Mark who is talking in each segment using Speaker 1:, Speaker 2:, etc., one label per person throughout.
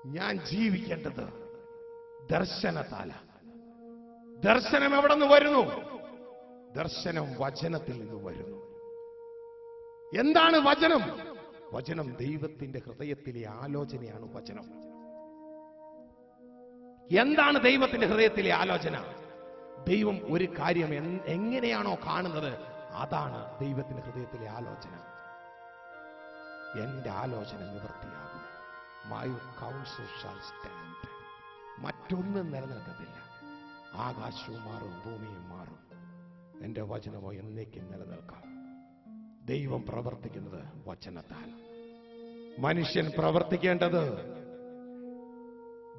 Speaker 1: ഞാൻ ജീവിക്കേണ്ടത് ദർശനത്താല. ദർശനം എവിടെ നിന്ന് വരുന്നു? ദർശനം വചനത്തിൽ നിന്ന് വരുന്നു. എന്താണ് വചനം? വചനം ദൈവത്തിന്റെ ഹൃദയത്തിലെ ആലോചനയാണ് വചനം. എന്താണ് ദൈവത്തിന്റെ ഹൃദയത്തിലെ ആലോചന? ദൈവം ഒരു കാര്യം എങ്ങനെയാണോ കാണുന്നത്, അതാണ് ദൈവത്തിന്റെ ഹൃദയത്തിലെ ആലോചന. എന്റെ ആലോചന നിവൃത്തിയാകും. My council shall stand. മറ്റൊന്നും നിലനിൽക്കത്തില്ല. ആകാശവും മാറും, ഭൂമിയും മാറും, എന്റെ വചനമോ എന്നേക്കും നിലനിൽക്കാം. ദൈവം പ്രവർത്തിക്കുന്നത് വചനത്താൽ. മനുഷ്യൻ പ്രവർത്തിക്കേണ്ടത്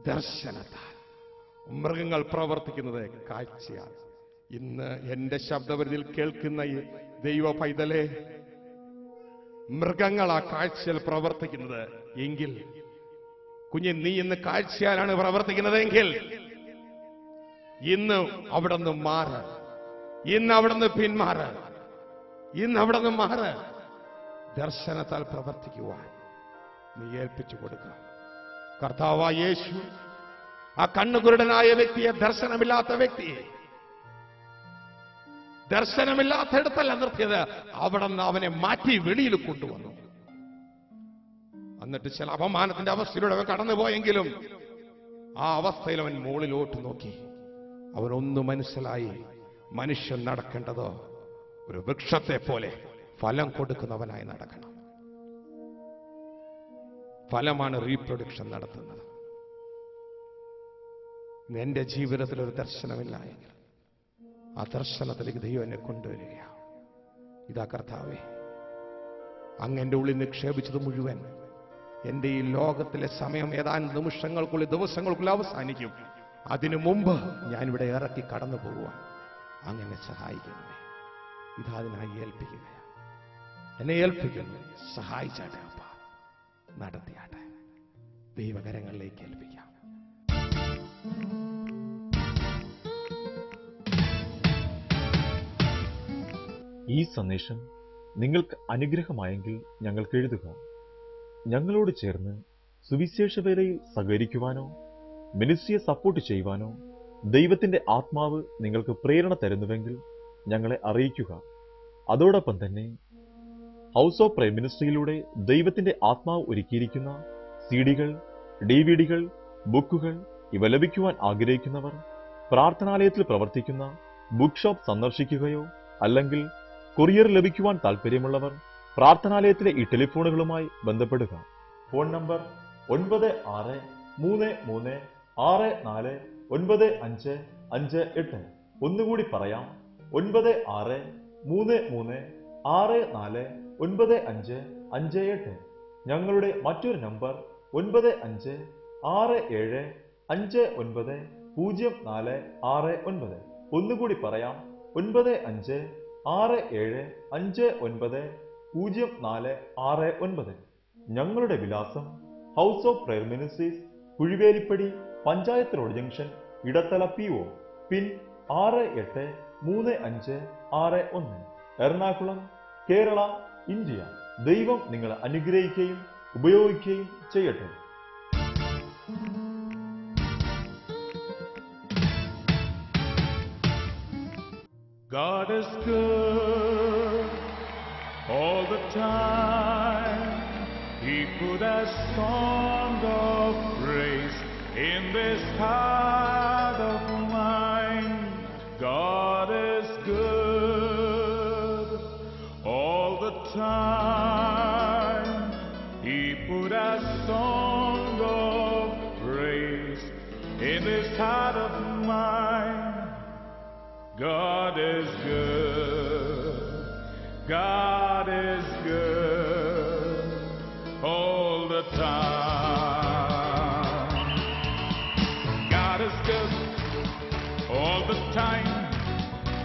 Speaker 1: ദർശനത്താൽ. മൃഗങ്ങൾ പ്രവർത്തിക്കുന്നത് കാഴ്ചയാൽ. ഇന്ന് എന്റെ ശബ്ദപരിധിയിൽ കേൾക്കുന്ന ഈ ദൈവ പൈതലേ, മൃഗങ്ങൾ ആ കാഴ്ചയിൽ പ്രവർത്തിക്കുന്നത് എങ്കിൽ, കുഞ്ഞ് നീ ഇന്ന് കാഴ്ചയാലാണ് പ്രവർത്തിക്കുന്നതെങ്കിൽ ഇന്ന് അവിടെ നിന്ന് മാറ്. ഇന്ന് അവിടെ നിന്ന് പിന്മാറ്. ഇന്ന് അവിടെ നിന്ന് മാറ്. ദർശനത്താൽ പ്രവർത്തിക്കുവാൻ നീ ഏൽപ്പിച്ചു കൊടുക്കുക. കർത്താവായ യേശു ആ കണ്ണുകുരുടനായ വ്യക്തിയെ, ദർശനമില്ലാത്ത വ്യക്തിയെ, ദർശനമില്ലാത്തയിടത്തല്ല നിർത്തിയത്, അവിടെ നിന്ന് അവനെ മാറ്റി വെളിയിൽ കൊണ്ടുവന്നു. എന്നിട്ട് ചില അപമാനത്തിന്റെ അവസ്ഥയിലൂടെ അവൻ കടന്നുപോയെങ്കിലും ആ അവസ്ഥയിൽ അവൻ മുകളിലോട്ട് നോക്കി. അവനൊന്ന് മനസ്സിലായി, മനുഷ്യൻ നടക്കേണ്ടതോ ഒരു വൃക്ഷത്തെ പോലെ ഫലം കൊടുക്കുന്നവനായി നടക്കണം. ഫലമാണ് റീപ്രൊഡക്ഷൻ നടത്തുന്നത്. എന്റെ ജീവിതത്തിൽ ഒരു ദർശനമില്ല എങ്കിൽ ആ ദർശനത്തിലേക്ക് ദൈവം എന്നെ കൊണ്ടുവരികയാണ്. ഇതാ കർത്താവേ, അങ്ങെന്റെ ഉള്ളിൽ നിക്ഷേപിച്ചത് മുഴുവൻ എന്റെ ഈ ലോകത്തിലെ സമയം ഏതാനും നിമിഷങ്ങൾക്കുള്ളിൽ, ദിവസങ്ങൾക്കുള്ളിൽ അവസാനിക്കും. അതിനു മുമ്പ് ഞാനിവിടെ ഇറക്കി കടന്നു പോകുവാൻ അങ്ങനെ സഹായിക്കണമേ. ഇതാ അതിനായി ഏൽപ്പിക്കുകയാണ്. എന്നെ ഏൽപ്പിക്കുന്നു. സഹായിച്ചാട്ടെ അപ്പ, നടത്തിയാട്ടെ. ദൈവകരങ്ങളിലേക്ക് ഏൽപ്പിക്കാം.
Speaker 2: ഈ സന്ദേശം നിങ്ങൾക്ക് അനുഗ്രഹമായെങ്കിൽ ഞങ്ങൾക്ക് എഴുതുക. ഞങ്ങളോട് ചേർന്ന് സുവിശേഷ വേലയിൽ സഹകരിക്കുവാനോ മിനിസ്ട്രിയെ സപ്പോർട്ട് ചെയ്യുവാനോ ദൈവത്തിന്റെ ആത്മാവ് നിങ്ങൾക്ക് പ്രേരണ തരുന്നുവെങ്കിൽ ഞങ്ങളെ അറിയിക്കുക. അതോടൊപ്പം തന്നെ ഹൗസ് ഓഫ് പ്രയർ മിനിസ്ട്രിയിലൂടെ ദൈവത്തിന്റെ ആത്മാവ് ഒരുക്കിയിരിക്കുന്ന സിഡികൾ, ഡിവിഡികൾ, ബുക്കുകൾ ഇവ ലഭിക്കുവാൻ ആഗ്രഹിക്കുന്നവർ പ്രാർത്ഥനാലയത്തിൽ പ്രവർത്തിക്കുന്ന ബുക്ക് ഷോപ്പ് സന്ദർശിക്കുകയോ അല്ലെങ്കിൽ കൊറിയർ ലഭിക്കുവാൻ താൽപ്പര്യമുള്ളവർ പ്രാർത്ഥനാലയത്തിലെ ഈ ടെലിഫോണുകളുമായി ബന്ധപ്പെടുക. Phone number 9633649558. ഒന്നുകൂടി പറയാം, 9633649558. ഞങ്ങളുടെ മറ്റൊരു നമ്പർ 9567590469. ഒന്നുകൂടി പറയാം, 9567590469. ഞങ്ങളുടെ വിലാസം house of prayer ministries, Kuzhivelippady, panchayat road junction, Edathala PO, pin 683561, Ernakulam, Kerala, India. ദൈവം നിങ്ങളെ അനുഗ്രഹിക്കുകയും ഉപയോഗിക്കുകയും ചെയ്യട്ടെ.
Speaker 3: God is good all the time. He put a song of praise in this heart of mine. God is good all the time. He put a song of praise in this heart of mine. God is good. God is good all the time. God is good all the time.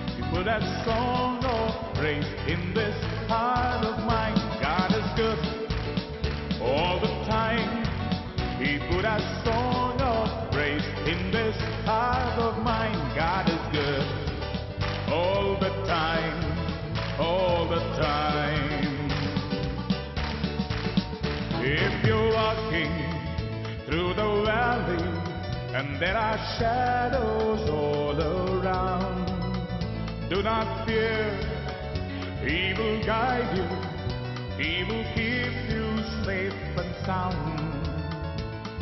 Speaker 3: He put that song of praise in this heart of mine. God is good all the time. He put that song of praise in this heart of mine. God is good all the time, all the time. If you're walking through the and there are shadows all around. Do not fear, He will guide you, He will keep you safe and sound.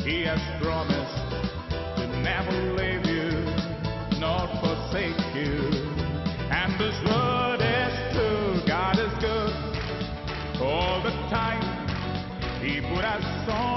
Speaker 3: He has promised to never leave you, nor forsake you. And this word is true, God is good all the time. He put us on